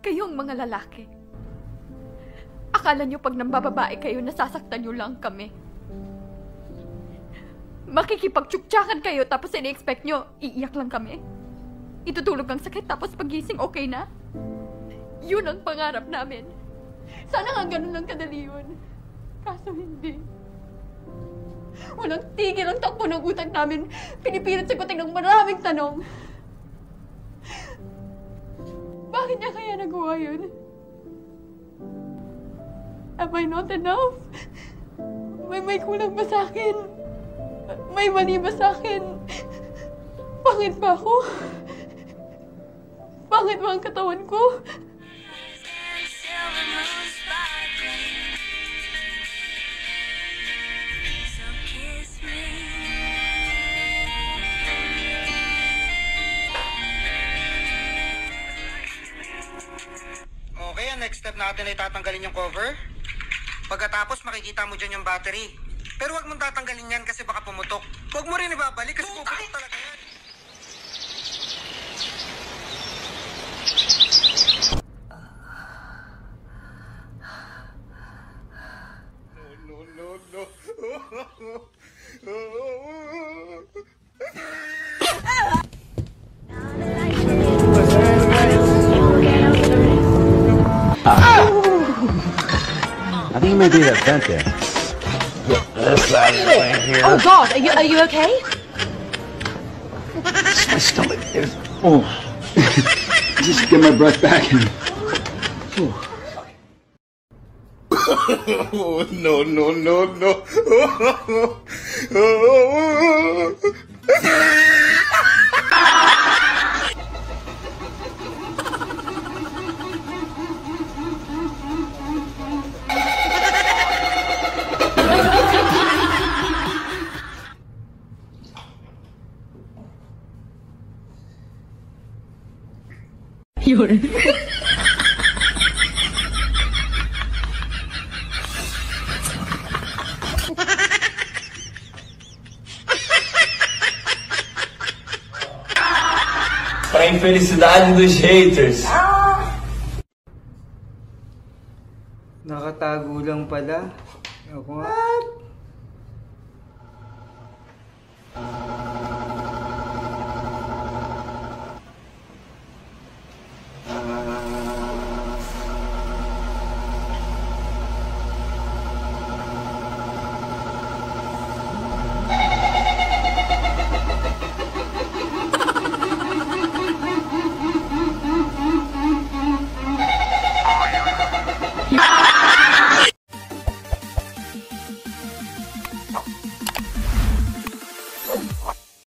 Kayong mga lalaki, akala nyo pag nambababae kayo, nasasaktan nyo lang kami. Makikipagtsuktsakan kayo tapos ini-expect nyo, iiyak lang kami. Itutulog ang sakit tapos pagising okay na. Yun ang pangarap namin. Sana nga ganun lang kadali yun. Kaso hindi. Walang tigil ang takbo ng utak namin. Pinipilit sagutin ng maraming tanong. Bakit niya kaya nagawa yun? Am I not enough? May kulang ba sa akin? May mali ba sa akin? Pangit ba ako? Pangit ba ang katawan ko? Okay, ang next step natin ay tatanggalin yung cover. Pagkatapos makikita mo dyan yung battery. Pero huwag mong tatanggalin yan kasi baka pumutok. Huwag mo rin ibabalik kasi puputok talaga yan. I think it may be that vent there. This side right here. Oh God, are you okay? My stomach is. Oh. Just get my breath back and. Oh, no, no, no, no. Yun. Pra infelicidade dos haters. Nakatago lang pala. Ako nga.